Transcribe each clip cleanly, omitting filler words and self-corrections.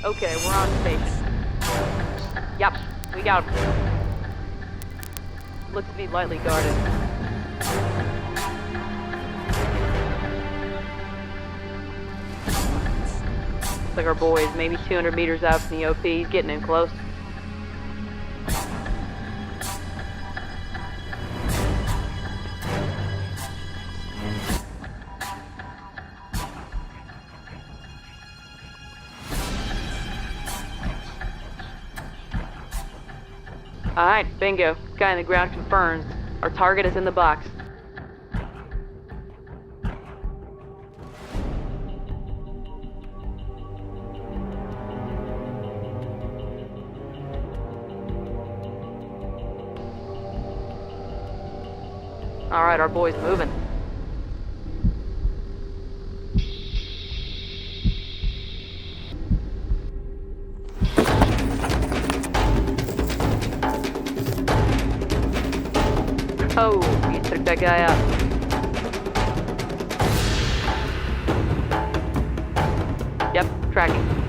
Okay, we're on station. Yep, we got him. Looks to be lightly guarded. Looks like our boy is maybe 200 meters out from the OP. He's getting in close. Alright, bingo. Guy in the ground confirms. Our target is in the box. Alright, our boy's moving. Oh, you took that guy out. Yep, tracking.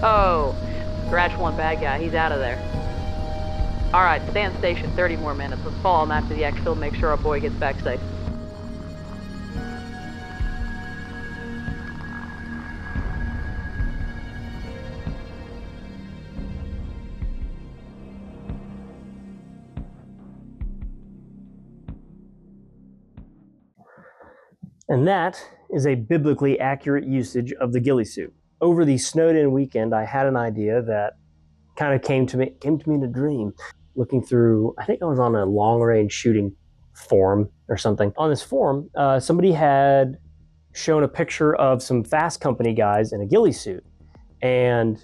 Oh, scratch one bad guy. He's out of there. All right, stay on station. 30 more minutes. Let's follow him after the exfil and make sure our boy gets back safe. And that is a biblically accurate usage of the ghillie suit. Over the snowed-in weekend, I had an idea that kind of came to me in a dream. Looking through, I think I was on a long-range shooting forum or something. On this forum, somebody had shown a picture of some Fast Company guys in a ghillie suit. And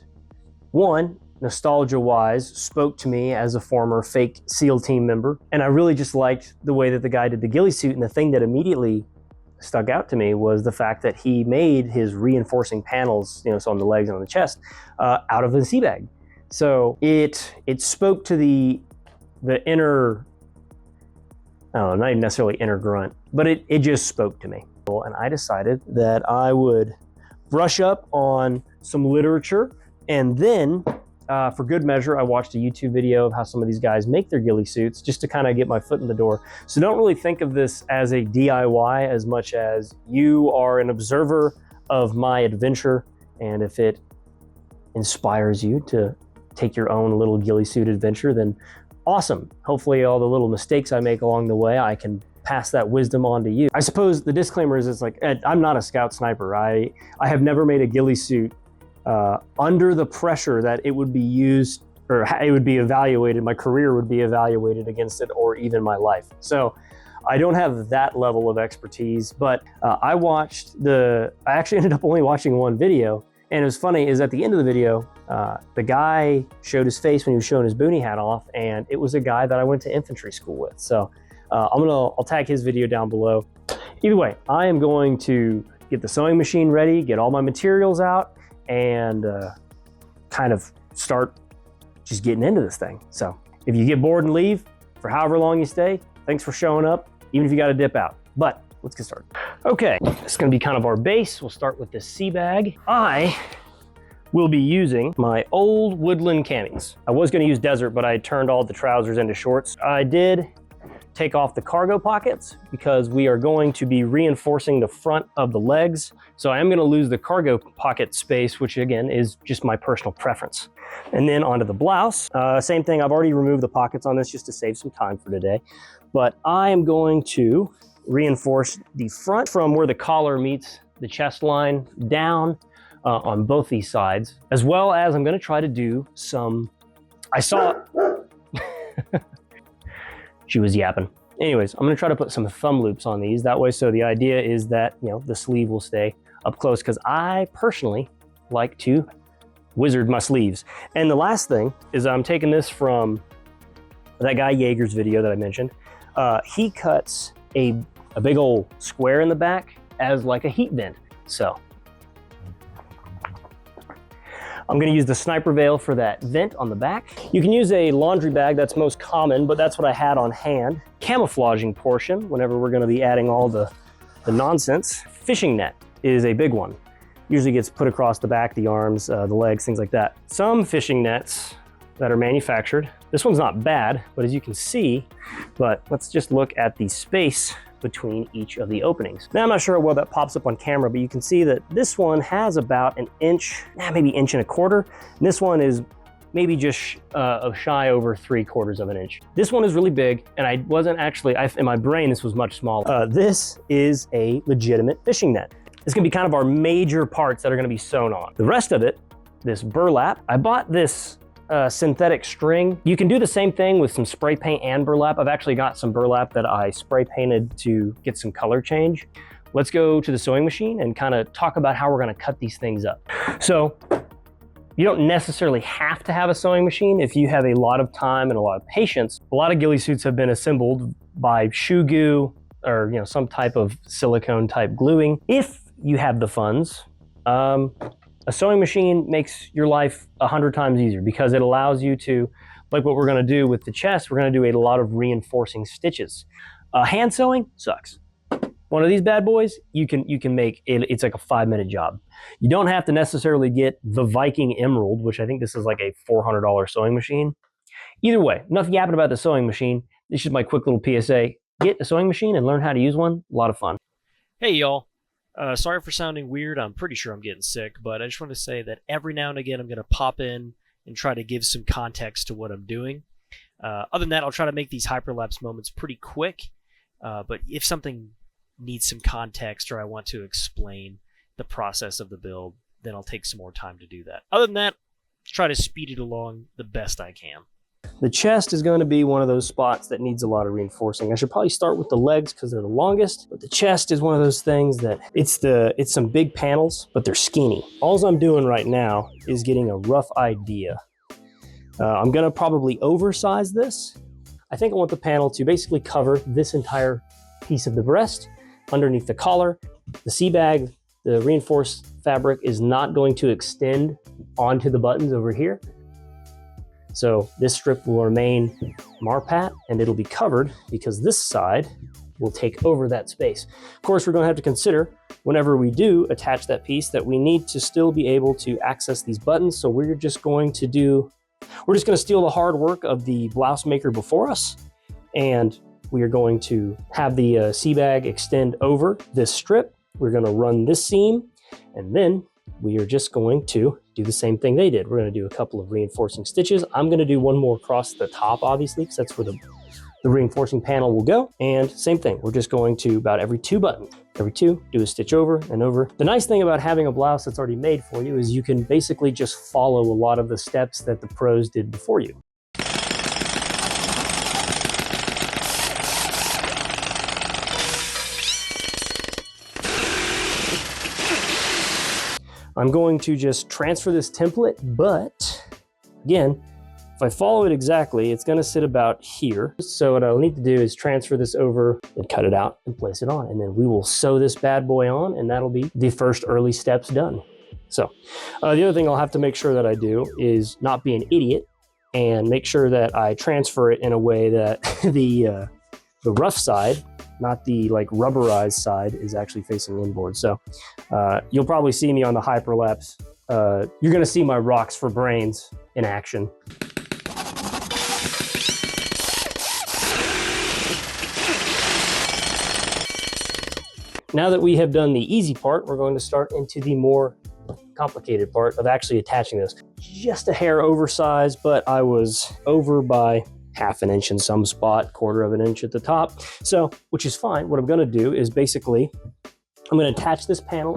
one, nostalgia-wise, spoke to me as a former fake SEAL team member. And I really just liked the way that the guy did the ghillie suit. And the thing that immediately stuck out to me was the fact that he made his reinforcing panels, so on the legs and on the chest, out of a sea bag. So it spoke to the inner, I don't know, not even necessarily inner grunt, but it just spoke to me. And I decided that I would brush up on some literature, and then for good measure, I watched a YouTube video of how some of these guys make their ghillie suits just to kind of get my foot in the door. So don't really think of this as a DIY as much as you are an observer of my adventure. And if it inspires you to take your own little ghillie suit adventure, then awesome. Hopefully all the little mistakes I make along the way, I can pass that wisdom on to you. I suppose the disclaimer is, it's like, I'm not a scout sniper. I have never made a ghillie suit under the pressure that it would be used, or it would be evaluated, my career would be evaluated against it, or even my life. So I don't have that level of expertise, but I actually ended up only watching one video. And it was funny, is at the end of the video, the guy showed his face when he was showing his Boonie hat off, and it was a guy that I went to infantry school with. So I'll tag his video down below. Either way, I am going to get the sewing machine ready, get all my materials out, and kind of start just getting into this thing. So if you get bored and leave for however long you stay, thanks for showing up, even if you got to dip out. But let's get started. Okay, it's going to be kind of our base. We'll start with this sea bag. I will be using my old woodland camis. I was going to use desert, but I turned all the trousers into shorts. I did take off the cargo pockets because we are going to be reinforcing the front of the legs. So I am going to lose the cargo pocket space, which again is just my personal preference. And then onto the blouse. Same thing, I've already removed the pockets on this just to save some time for today. But I am going to reinforce the front from where the collar meets the chest line down on both these sides, as well as I'm going to try to do some I saw she was yapping. Anyways, I'm gonna try to put some thumb loops on these. That way, so the idea is that, you know, the sleeve will stay up close, because I personally like to wizard my sleeves. And the last thing is I'm taking this from that guy Jaeger's video that I mentioned. He cuts a big old square in the back as like a heat vent. So I'm gonna use the sniper veil for that vent on the back. You can use a laundry bag, that's most common, but that's what I had on hand. Camouflaging portion, whenever we're gonna be adding all the nonsense. Fishing net is a big one. Usually gets put across the back, the arms, the legs, things like that. Some fishing nets that are manufactured. This one's not bad, but as you can see, but let's just look at the space between each of the openings. Now, I'm not sure how well that pops up on camera, but you can see that this one has about an inch, maybe inch and a quarter. And this one is maybe just shy over 3/4 of an inch. This one is really big, and I wasn't actually, in my brain, this was much smaller. This is a legitimate fishing net. It's gonna be kind of our major parts that are gonna be sewn on. The rest of it, this burlap, I bought this synthetic string. You can do the same thing with some spray paint and burlap. I've actually got some burlap that I spray painted to get some color change. Let's go to the sewing machine and kind of talk about how we're gonna cut these things up. So you don't necessarily have to have a sewing machine if you have a lot of time and a lot of patience. A lot of ghillie suits have been assembled by shoe glue or, you know, some type of silicone type gluing. If you have the funds, a sewing machine makes your life 100 times easier, because it allows you to, like what we're gonna do with the chest, we're gonna do a lot of reinforcing stitches. Hand sewing sucks. One of these bad boys, you can make it, it's like a 5-minute job. You don't have to necessarily get the Viking Emerald, which I think this is like a $400 sewing machine. Either way, enough yapping about the sewing machine. This is my quick little PSA. Get a sewing machine and learn how to use one. A lot of fun. Hey y'all. Sorry for sounding weird. I'm pretty sure I'm getting sick, but I just want to say that every now and again I'm going to pop in and try to give some context to what I'm doing. Other than that, I'll try to make these hyperlapse moments pretty quick, but if something needs some context or I want to explain the process of the build, then I'll take some more time to do that. Other than that, try to speed it along the best I can. The chest is going to be one of those spots that needs a lot of reinforcing. I should probably start with the legs because they're the longest, but the chest is one of those things that it's some big panels, but they're skinny. All I'm doing right now is getting a rough idea. I'm going to probably oversize this. I think I want the panel to basically cover this entire piece of the breast underneath the collar. The sea bag, the reinforced fabric, is not going to extend onto the buttons over here. So this strip will remain Marpat, and it'll be covered because this side will take over that space. Of course, we're going to have to consider whenever we do attach that piece that we need to still be able to access these buttons. So we're just going to steal the hard work of the blouse maker before us, and we are going to have the sea bag extend over this strip. We're going to run this seam, and then we are just going to do the same thing they did. We're going to do a couple of reinforcing stitches. I'm going to do one more across the top, obviously, because that's where the reinforcing panel will go. And same thing, we're just going to, about every 2 buttons, every 2, do a stitch over and over. The nice thing about having a blouse that's already made for you is you can basically just follow a lot of the steps that the pros did before you. I'm going to just transfer this template, but again, if I follow it exactly, it's going to sit about here. So what I'll need to do is transfer this over and cut it out and place it on. And then we will sew this bad boy on, and that'll be the first early steps done. So the other thing I'll have to make sure that I do is not be an idiot and make sure that I transfer it in a way that the rough side, not the like rubberized side, is actually facing inboard. So you'll probably see me on the hyperlapse. You're gonna see my rocks for brains in action. Now that we have done the easy part, we're going to start into the more complicated part of actually attaching this. Just a hair oversized, but I was over by ½ an inch in some spot, ¼ of an inch at the top. So, which is fine. What I'm gonna do is basically, I'm gonna attach this panel,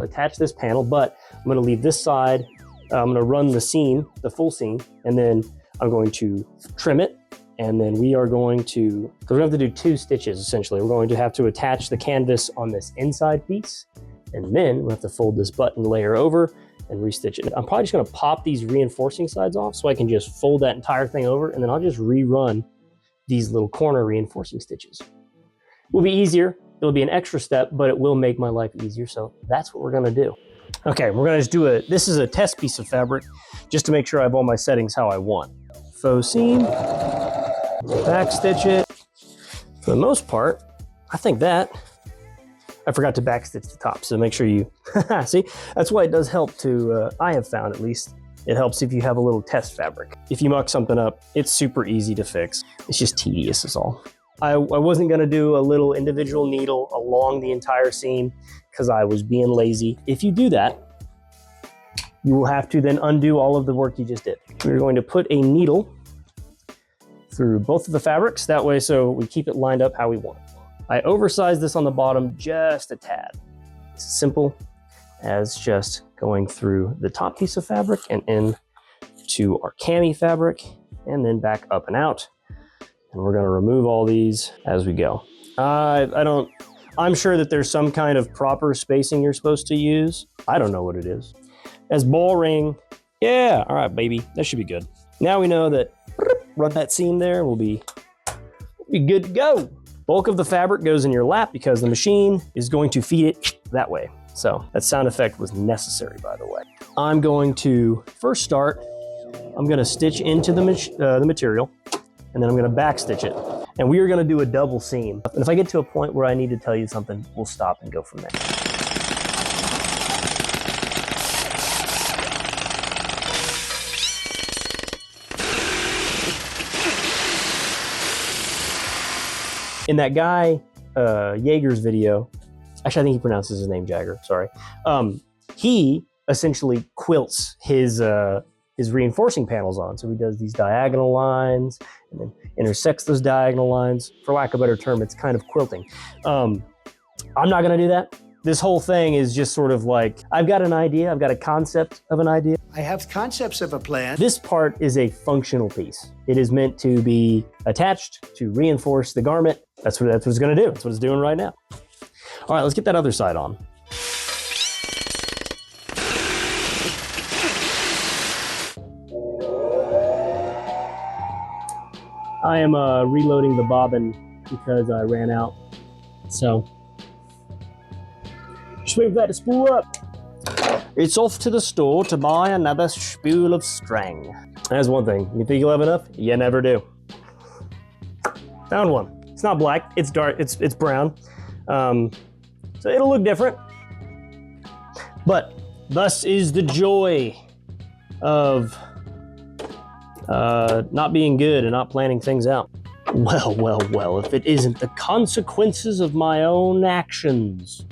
but I'm gonna leave this side, I'm gonna run the seam, the full seam, and then I'm going to trim it, and then we are going to, because we're going to have to do 2 stitches essentially. We're going to have to attach the canvas on this inside piece, and then we'll have to fold this button layer over and restitch it. I'm probably just going to pop these reinforcing sides off so I can just fold that entire thing over, and then I'll just rerun these little corner reinforcing stitches. It will be easier. It'll be an extra step, but it will make my life easier. So that's what we're going to do. Okay, we're going to just do this is a test piece of fabric just to make sure I have all my settings how I want. Faux seam, back stitch it. For the most part, I think that I forgot to backstitch the top, so make sure you, see, that's why it does help to, I have found at least, it helps if you have a little test fabric. If you muck something up, it's super easy to fix. It's just tedious is all. I wasn't gonna do a little individual needle along the entire seam because I was being lazy. If you do that, you will have to then undo all of the work you just did. We're going to put a needle through both of the fabrics, that way so we keep it lined up how we want it. I oversized this on the bottom just a tad. It's as simple as just going through the top piece of fabric and in to our cami fabric and then back up and out. And we're gonna remove all these as we go. I'm sure that there's some kind of proper spacing you're supposed to use. I don't know what it is. As ball ring, yeah, all right, baby, that should be good. Now we know that run that seam there, we'll be good to go. Bulk of the fabric goes in your lap because the machine is going to feed it that way. So that sound effect was necessary, by the way. I'm going to first start, I'm gonna stitch into the material, and then I'm gonna back stitch it. And we are gonna do a double seam. And if I get to a point where I need to tell you something, we'll stop and go from there. In that guy, Jaeger's video, actually I think he pronounces his name Jagger, sorry. He essentially quilts his reinforcing panels on. So he does these diagonal lines and then intersects those diagonal lines. For lack of a better term, it's kind of quilting. I'm not gonna do that. This whole thing is just sort of like, I've got an idea, I've got a concept of an idea. I have concepts of a plan. This part is a functional piece. It is meant to be attached to reinforce the garment. That's what it's gonna do. That's what it's doing right now. All right, let's get that other side on. I am reloading the bobbin because I ran out. So, just wait for that to spool up. It's off to the store to buy another spool of string. That's one thing. You think you'll have enough? You never do. Found one. It's not black, it's dark, it's brown. So it'll look different. But thus is the joy of not being good and not planning things out. Well, if it isn't the consequences of my own actions.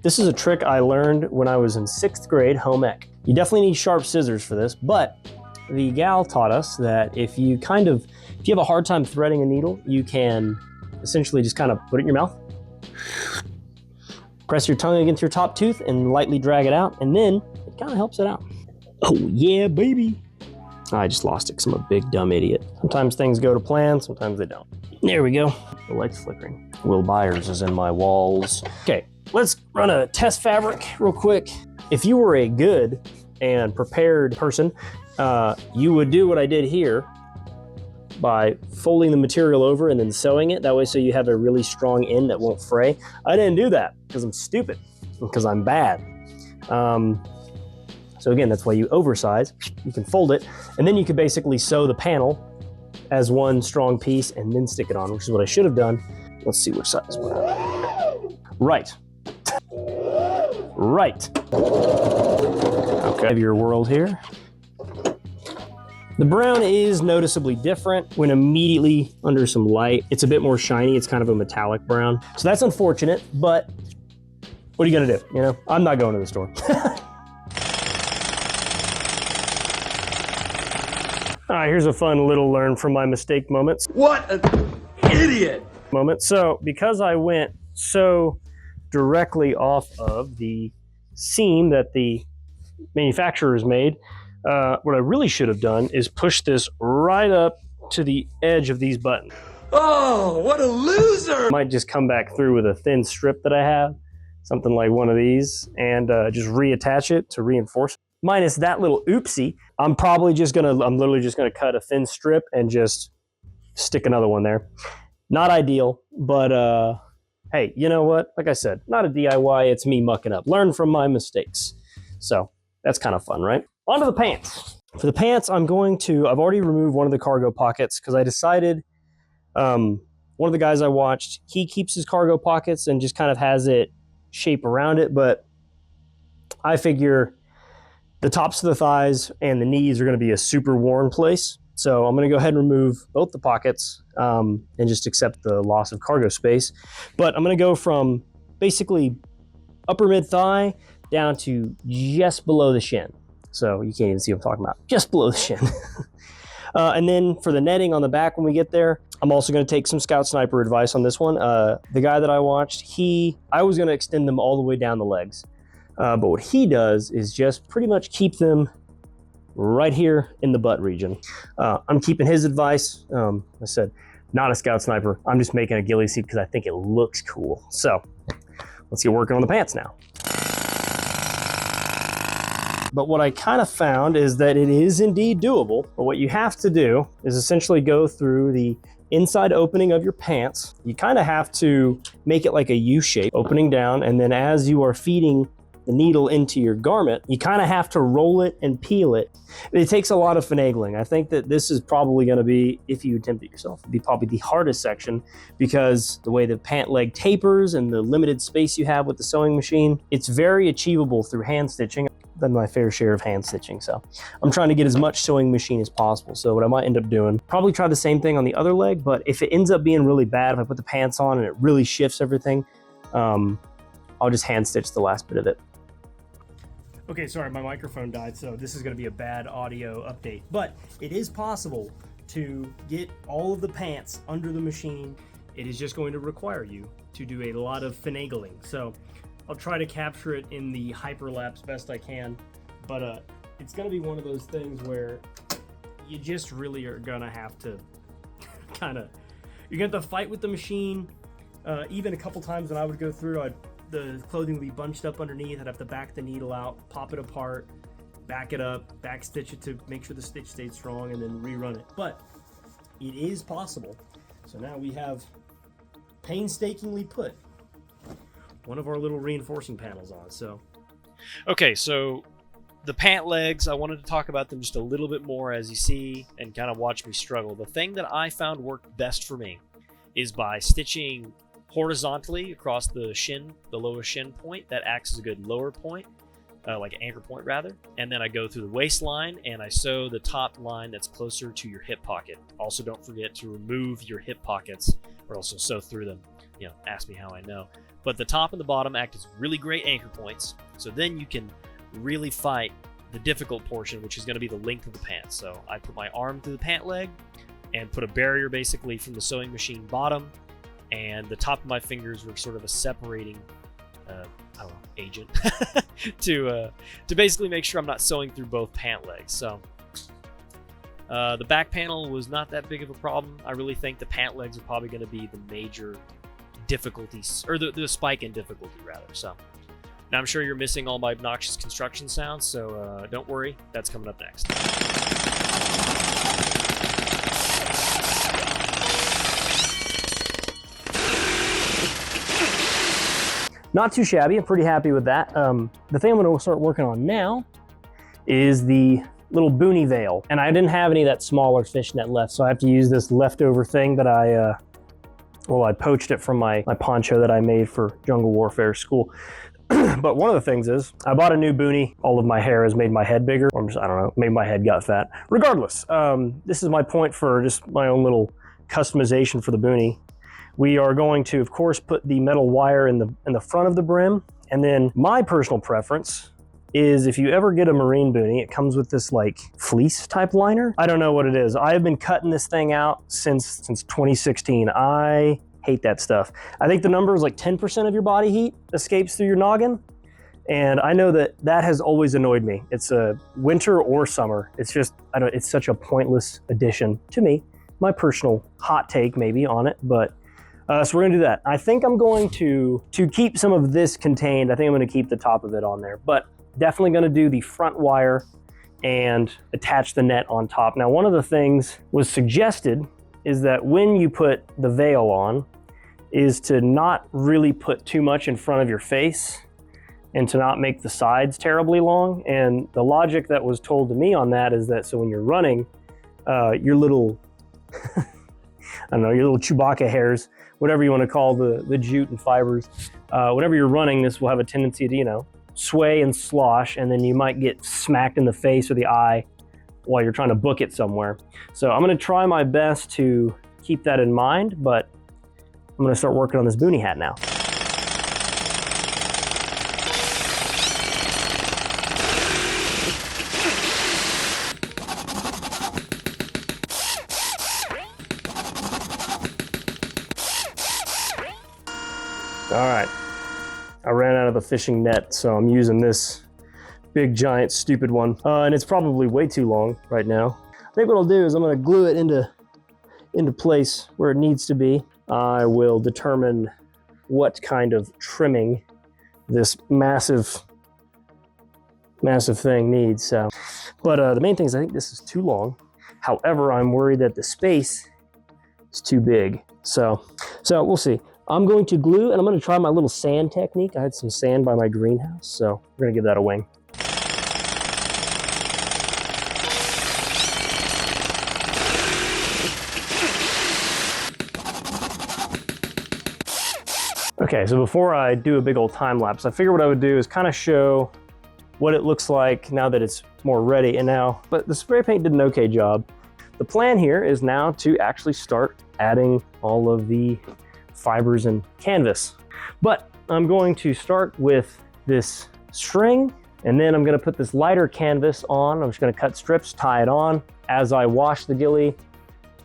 This is a trick I learned when I was in 6th grade home ec. You definitely need sharp scissors for this, but the gal taught us that if you have a hard time threading a needle, you can essentially just kind of put it in your mouth, press your tongue against your top tooth and lightly drag it out, and then it kind of helps it out. Oh yeah, baby. I just lost it because I'm a big dumb idiot. Sometimes things go to plan, sometimes they don't. There we go. The light's flickering. Will Byers is in my walls. Okay, let's run a test fabric real quick. If you were a good and prepared person, you would do what I did here by folding the material over and then sewing it. That way so you have a really strong end that won't fray. I didn't do that because I'm stupid, because I'm bad. So again, that's why you oversize. You can fold it, and then you could basically sew the panel as one strong piece and then stick it on, which is what I should have done. Let's see which side is what. Right. Okay, have your world here. The brown is noticeably different when immediately under some light. It's a bit more shiny. It's kind of a metallic brown. So that's unfortunate, but what are you gonna do? You know, I'm not going to the store. All right, here's a fun little learn from my mistake moments. What an idiot! So because I went so directly off of the seam that the manufacturers made, What I really should have done is push this right up to the edge of these buttons. Oh, what a loser! Might just come back through with a thin strip that I have, something like one of these, and just reattach it to reinforce it. Minus that little oopsie, I'm literally just gonna cut a thin strip and just stick another one there. Not ideal, but hey, you know what? Like I said, not a DIY, it's me mucking up. Learn from my mistakes. So that's kind of fun, right? On to the pants. For the pants, I've already removed one of the cargo pockets because I decided, one of the guys I watched, he keeps his cargo pockets and just kind of has it shape around it, but I figure the tops of the thighs and the knees are going to be a super worn place. So I'm going to go ahead and remove both the pockets and just accept the loss of cargo space. But I'm going to go from basically upper mid thigh down to just below the shin. So you can't even see what I'm talking about, just below the shin. And then for the netting on the back when we get there, I'm also going to take some Scout Sniper advice on this one. The guy that I watched, I was going to extend them all the way down the legs. But what he does is just pretty much keep them right here in the butt region. I'm keeping his advice. I said, not a Scout Sniper. I'm just making a ghillie suit because I think it looks cool. So let's get working on the pants now. But what I kind of found is that it is indeed doable. But what you have to do is essentially go through the inside opening of your pants. You kind of have to make it like a U shape, opening down, and then as you are feeding the needle into your garment, you kind of have to roll it and peel it. It takes a lot of finagling. I think that this is probably going to be, if you attempt it yourself, it'd be probably the hardest section because the way the pant leg tapers and the limited space you have with the sewing machine, it's very achievable through hand stitching. I've done my fair share of hand stitching, so I'm trying to get as much sewing machine as possible. So what I might end up doing, probably try the same thing on the other leg, but if it ends up being really bad, if I put the pants on and it really shifts everything, I'll just hand stitch the last bit of it. Okay, sorry, my microphone died, so this is going to be a bad audio update. But it is possible to get all of the pants under the machine. It is just going to require you to do a lot of finagling. So I'll try to capture it in the hyperlapse best I can. But it's going to be one of those things where you just really are going to have to you're going to have to fight with the machine. Even a couple times when I would go through, the clothing would be bunched up underneath. I'd have to back the needle out, pop it apart, back it up, back stitch it to make sure the stitch stayed strong, and then rerun it. But it is possible. So now we have painstakingly put one of our little reinforcing panels on. So Okay, so the pant legs, I wanted to talk about them just a little bit more as you see and kind of watch me struggle. The thing that I found worked best for me is by stitching horizontally across the shin, the lowest shin point. That acts as a good lower point, like an anchor point rather. And then I go through the waistline and I sew the top line that's closer to your hip pocket. Also, don't forget to remove your hip pockets or also sew through them. You know, ask me how I know. But the top and the bottom act as really great anchor points. So then you can really fight the difficult portion, which is going to be the length of the pants. So I put my arm through the pant leg and put a barrier basically from the sewing machine bottom, and the top of my fingers were sort of a separating agent to basically make sure I'm not sewing through both pant legs. So the back panel was not that big of a problem. I really think the pant legs are probably going to be the major difficulties, or the spike in difficulty rather. So now I'm sure you're missing all my obnoxious construction sounds, so don't worry, that's coming up next. not too shabby. I'm pretty happy with that. The thing I'm going to start working on now is the little Boonie veil. And I didn't have any of that smaller fishnet left, so I have to use this leftover thing that I poached it from my poncho that I made for Jungle Warfare school. But one of the things is, I bought a new Boonie. All of my hair has made my head bigger. Or I don't know, maybe my head got fat. Regardless, this is my point for just my own little customization for the Boonie. We are going to, of course, put the metal wire in the front of the brim. And then my personal preference is, if you ever get a marine Boonie, it comes with this like fleece type liner. I don't know what it is. I have been cutting this thing out since 2016. I hate that stuff. I think the number is like 10% of your body heat escapes through your noggin. And I know that that has always annoyed me. It's a winter or summer. It's just, it's such a pointless addition to me. My personal hot take maybe on it, but so we're gonna do that. I think I'm going to keep some of this contained. I think I'm gonna keep the top of it on there, but definitely gonna do the front wire and attach the net on top. Now, one of the things was suggested is that when you put the veil on, is to not really put too much in front of your face and to not make the sides terribly long. And the logic that was told to me on that is that so when you're running, your little, I don't know, your little Chewbacca hairs, whatever you want to call the jute and fibers, whenever you're running, this will have a tendency to, you know, sway and slosh, and then you might get smacked in the face or the eye while you're trying to book it somewhere. So I'm gonna try my best to keep that in mind, but I'm gonna start working on this Boonie hat now. All right, I ran out of the fishing net, so I'm using this big, giant, stupid one. And it's probably way too long right now. I think what I'll do is I'm gonna glue it into place where it needs to be. I will determine what kind of trimming this massive thing needs. So, but the main thing is I think this is too long. However, I'm worried that the space is too big. So we'll see. I'm going to glue, and I'm going to try my little sand technique. I had some sand by my greenhouse, so we're going to give that a wing. Okay, so before I do a big old time lapse, I figured what I would do is kind of show what it looks like now that it's more ready. And now, but the spray paint did an okay job. The plan here is now to actually start adding all of the fibers and canvas. But I'm going to start with this string, and then I'm gonna put this lighter canvas on. I'm just gonna cut strips, tie it on. As I wash the ghillie,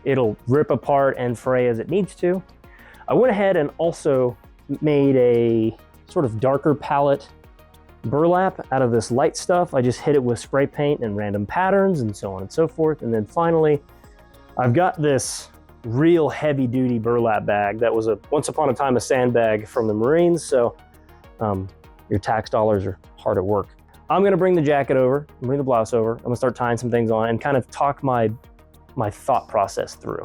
it'll rip apart and fray as it needs to. I went ahead and also made a sort of darker palette burlap out of this light stuff. I just hit it with spray paint and random patterns and so on and so forth. And then finally, I've got this real heavy duty burlap bag that was once upon a time a sandbag from the Marines. So your tax dollars are hard at work. I'm gonna bring the jacket over, bring the blouse over. I'm gonna start tying some things on and kind of talk my thought process through.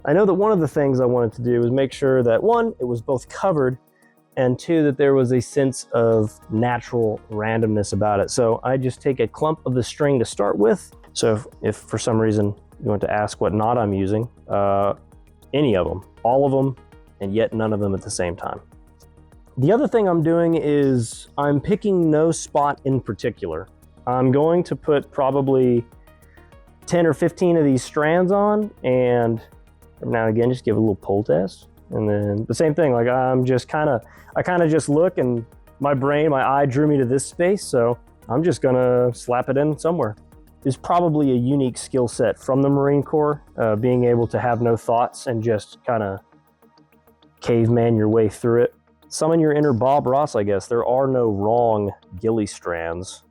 I know that one of the things I wanted to do was make sure that one, it was both covered, and two, that there was a sense of natural randomness about it. So I just take a clump of the string to start with. So if for some reason you want to ask what knot I'm using, any of them, all of them, and yet none of them at the same time. The other thing I'm doing is I'm picking no spot in particular. I'm going to put probably 10 or 15 of these strands on, and from now and again, just give a little pull test. And then the same thing, like I kind of just look, and my eye drew me to this space, so I'm just gonna slap it in somewhere. It's probably a unique skill set from the Marine Corps, being able to have no thoughts and just kind of caveman your way through it. Summon your inner Bob Ross, I guess. There are no wrong ghillie strands,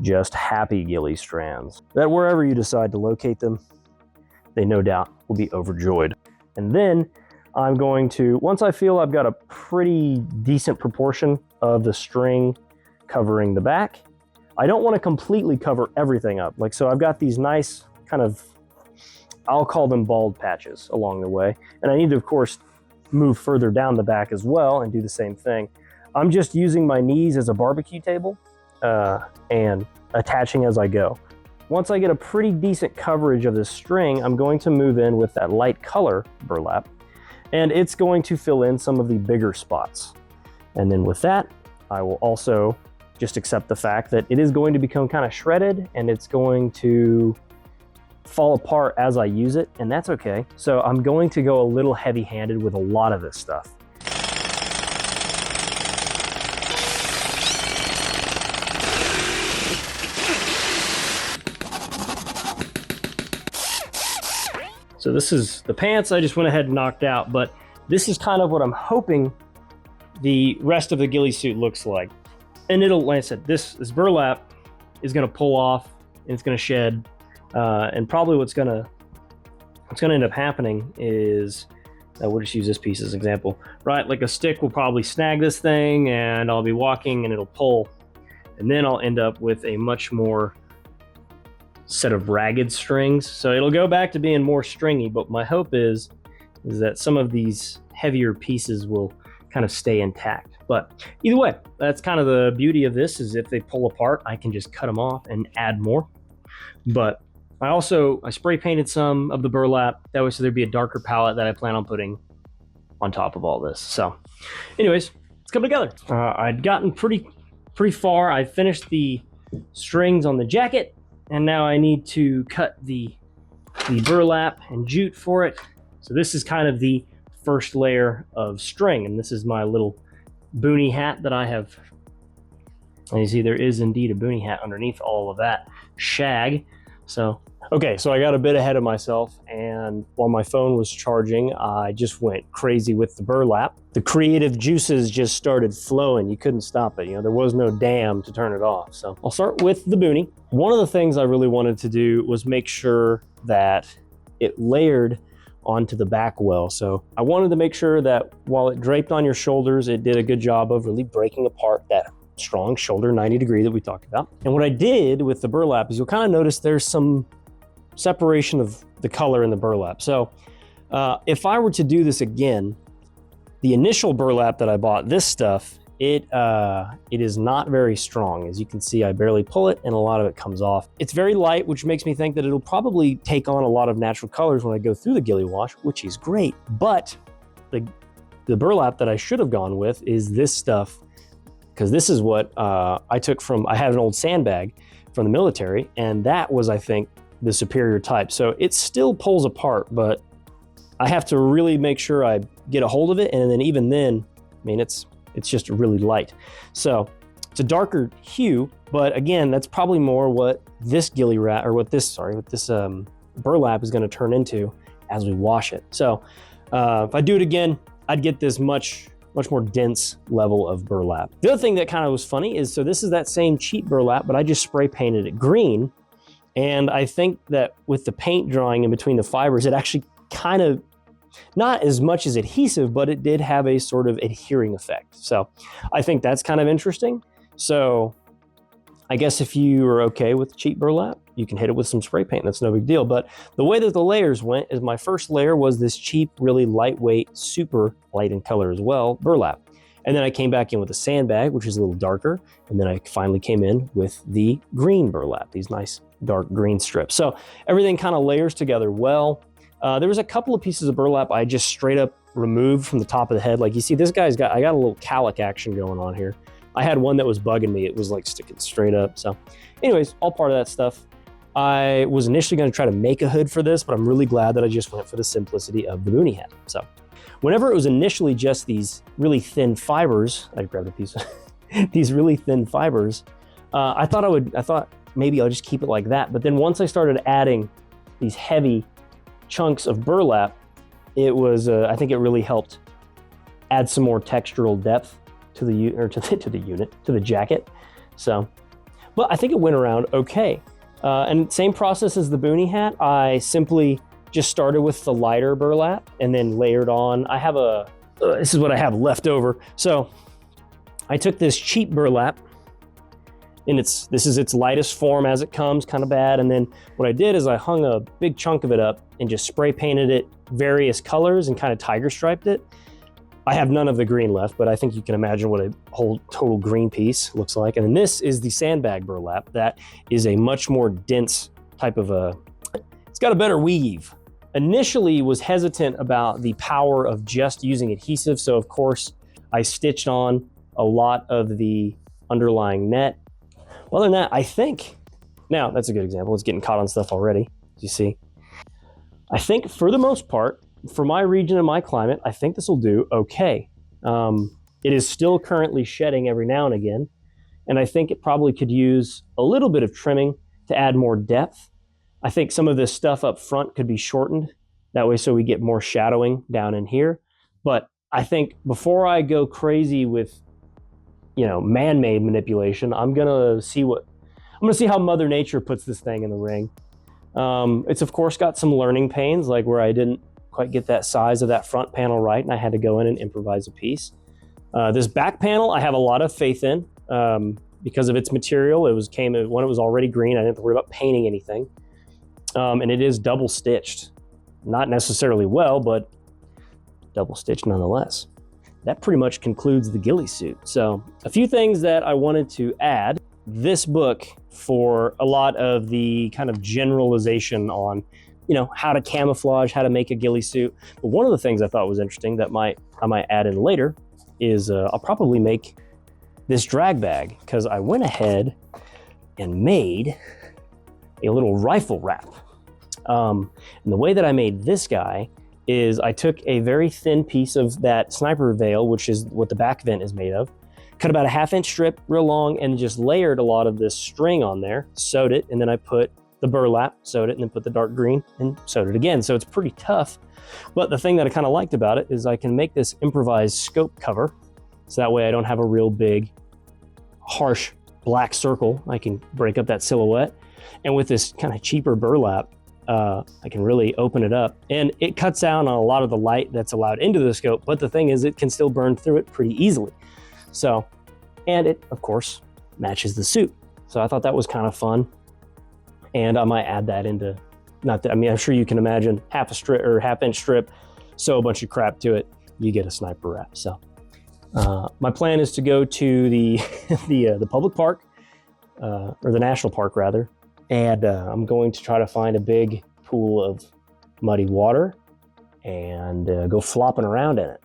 just happy ghillie strands. That wherever you decide to locate them, they no doubt will be overjoyed. And then I'm going to, once I feel I've got a pretty decent proportion of the string covering the back, I don't want to completely cover everything up. Like, so I've got these nice kind of, I'll call them bald patches along the way. And I need to, of course, move further down the back as well and do the same thing. I'm just using my knees as a barbecue table and attaching as I go. Once I get a pretty decent coverage of this string, I'm going to move in with that light color burlap, and it's going to fill in some of the bigger spots. And then with that, I will also just accept the fact that it is going to become kind of shredded and it's going to fall apart as I use it, and that's okay. So I'm going to go a little heavy-handed with a lot of this stuff. So this is the pants I just went ahead and knocked out, but this is kind of what I'm hoping the rest of the ghillie suit looks like. And it'll, like I said, this burlap is going to pull off and it's going to shed. And probably what's going to end up happening is, we'll just use this piece as an example, right? Like a stick will probably snag this thing and I'll be walking and it'll pull. And then I'll end up with a much more set of ragged strings. So it'll go back to being more stringy, but my hope is that some of these heavier pieces will kind of stay intact. But either way, that's kind of the beauty of this, is if they pull apart, I can just cut them off and add more. But I spray painted some of the burlap, that way so there'd be a darker palette that I plan on putting on top of all this. So anyways, it's coming together. I'd gotten pretty far. I finished the strings on the jacket, and now I need to cut the burlap and jute for it. So this is kind of the first layer of string, and this is my little Boonie hat that I have. And you see there is indeed a Boonie hat underneath all of that shag. So okay, so I got a bit ahead of myself, and while my phone was charging, I just went crazy with the burlap. The creative juices just started flowing. You couldn't stop it. You know, there was no dam to turn it off. So I'll start with the Boonie. One of the things I really wanted to do was make sure that it layered onto the back well. So I wanted to make sure that while it draped on your shoulders, it did a good job of really breaking apart that strong shoulder 90 degree that we talked about. And what I did with the burlap is you'll kind of notice there's some separation of the color in the burlap. So if I were to do this again, the initial burlap that I bought, this stuff, it is not very strong. As you can see, I barely pull it and a lot of it comes off. It's very light, which makes me think that it'll probably take on a lot of natural colors when I go through the Ghillie wash, which is great. But the burlap that I should have gone with is this stuff, because this is what I took from, I had an old sandbag from the military, and that was, I think, the superior type. So it still pulls apart, but I have to really make sure I get a hold of it. And then even then, I mean, it's just really light. So it's a darker hue, but again, that's probably more what this Ghillie wrap, or what this burlap is going to turn into as we wash it. So if I do it again, I'd get this much more dense level of burlap. The other thing that kind of was funny is, so this is that same cheap burlap, but I just spray painted it green. And I think that with the paint drying in between the fibers, it actually kind of, not as much as adhesive, but it did have a sort of adhering effect. So I think that's kind of interesting. So I guess if you are okay with cheap burlap, you can hit it with some spray paint. That's no big deal. But the way that the layers went is, my first layer was this cheap, really lightweight, super light in color as well, burlap. And then I came back in with a sandbag, which is a little darker. And then I finally came in with the green burlap, these nice dark green strips. So everything kind of layers together well. There was a couple of pieces of burlap I just straight up removed from the top of the head. Like you see, I got a little calic action going on here. I had one that was bugging me. It was like sticking straight up. So anyways, all part of that stuff. I was initially going to try to make a hood for this, but I'm really glad that I just went for the simplicity of the Boonie hat. So whenever it was initially just these really thin fibers, I grabbed a piece of these really thin fibers, I thought maybe I'll just keep it like that. But then once I started adding these heavy chunks of burlap, it was I think it really helped add some more textural depth to the jacket. So, but I think it went around okay. And same process as the Boonie hat. I simply just started with the lighter burlap and then layered on. I have this is what I have left over. So I took this cheap burlap, and this is its lightest form as it comes, kind of bad. And then what I did is I hung a big chunk of it up and just spray painted it various colors and kind of tiger striped it. I have none of the green left, but I think you can imagine what a whole total green piece looks like. And then this is the sandbag burlap. That is a much more dense type of it's got a better weave. Initially was hesitant about the power of just using adhesive. So of course I stitched on a lot of the underlying net. Other than that, I think, now that's a good example. It's getting caught on stuff already, as you see. I think for the most part, for my region and my climate, I think this will do okay. It is still currently shedding every now and again, and I think it probably could use a little bit of trimming to add more depth. I think some of this stuff up front could be shortened, that way so we get more shadowing down in here. But I think before I go crazy with man-made manipulation. I'm gonna see how Mother Nature puts this thing in the ring. It's of course got some learning pains, like where I didn't quite get that size of that front panel right, and I had to go in and improvise a piece. This back panel, I have a lot of faith in because of its material. When it was already green, I didn't have to worry about painting anything. And it is double stitched. Not necessarily well, but double stitched nonetheless. That pretty much concludes the ghillie suit. So a few things that I wanted to add. This book for a lot of the kind of generalization on, how to camouflage, how to make a ghillie suit. But one of the things I thought was interesting that I might add in later is I'll probably make this drag bag, because I went ahead and made a little rifle wrap. And the way that I made this guy is I took a very thin piece of that sniper veil, which is what the back vent is made of, cut about a 1/2 inch strip real long, and just layered a lot of this string on there, sewed it, and then I put the burlap, sewed it, and then put the dark green and sewed it again. So it's pretty tough. But the thing that I kind of liked about it is I can make this improvised scope cover. So that way I don't have a real big, harsh black circle. I can break up that silhouette. And with this kind of cheaper burlap, I can really open it up. And it cuts down on a lot of the light that's allowed into the scope. But the thing is, it can still burn through it pretty easily. So, and it, of course, matches the suit. So I thought that was kind of fun. And I might add that into, I'm sure you can imagine 1/2 inch strip, sew a bunch of crap to it, you get a sniper wrap. So my plan is to go to the public park, or the national park rather, and I'm going to try to find a big pool of muddy water and go flopping around in it,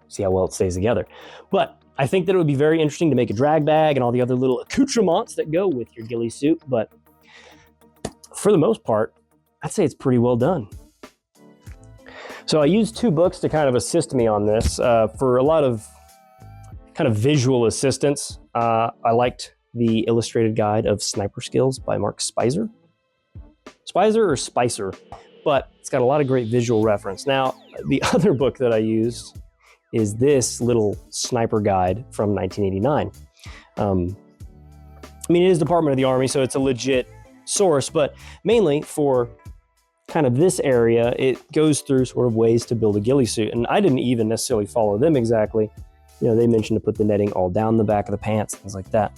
see how well it stays together. But I think that it would be very interesting to make a drag bag and all the other little accoutrements that go with your ghillie suit, but for the most part, I'd say it's pretty well done. So I used 2 books to kind of assist me on this. For a lot of kind of visual assistance, I liked the illustrated guide of Sniper Skills by Mark Spicer. Spicer or Spicer, but it's got a lot of great visual reference. Now, the other book that I used is this little sniper guide from 1989. It is Department of the Army, so it's a legit source, but mainly for kind of this area, it goes through sort of ways to build a ghillie suit. And I didn't even necessarily follow them exactly. They mentioned to put the netting all down the back of the pants, things like that.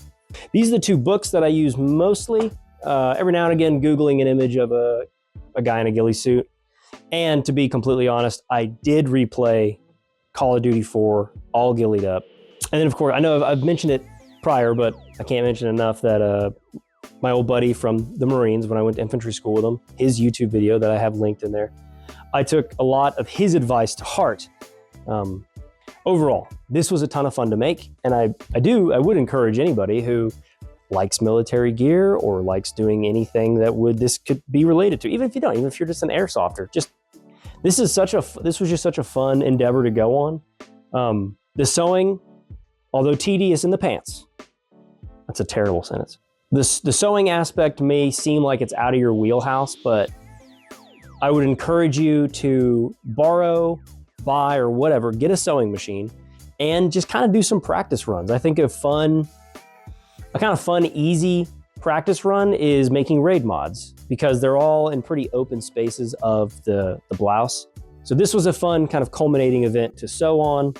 These are the 2 books that I use mostly. Every now and again, Googling an image of a guy in a ghillie suit. And to be completely honest, I did replay Call of Duty 4 all ghillied up. And then of course, I know I've mentioned it prior, but I can't mention enough that my old buddy from the Marines, when I went to infantry school with him, his YouTube video that I have linked in there, I took a lot of his advice to heart. Overall, this was a ton of fun to make, and I would encourage anybody who likes military gear or likes doing anything that this could be related to, even if you don't, even if you're just an airsofter. This was just such a fun endeavor to go on. The sewing, although tedious in the pants, that's a terrible sentence. The sewing aspect may seem like it's out of your wheelhouse, but I would encourage you to borrow, buy, or whatever, get a sewing machine and just kind of do some practice runs. I think a kind of fun, easy practice run is making raid mods, because they're all in pretty open spaces of the blouse. So this was a fun kind of culminating event to sew on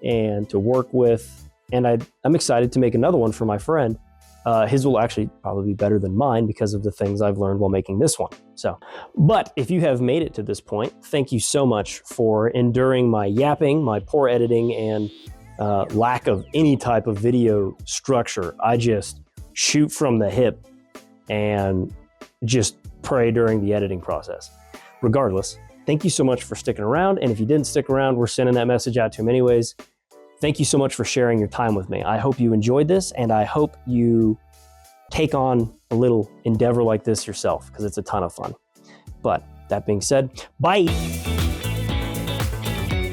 and to work with. And I'm excited to make another one for my friend. His will actually probably be better than mine because of the things I've learned while making this one. But if you have made it to this point, thank you so much for enduring my yapping, my poor editing, and lack of any type of video structure. I just shoot from the hip and just pray during the editing process. Regardless, thank you so much for sticking around. And if you didn't stick around, we're sending that message out to him anyways. Thank you so much for sharing your time with me. I hope you enjoyed this, and I hope you take on a little endeavor like this yourself, because it's a ton of fun. But that being said, bye.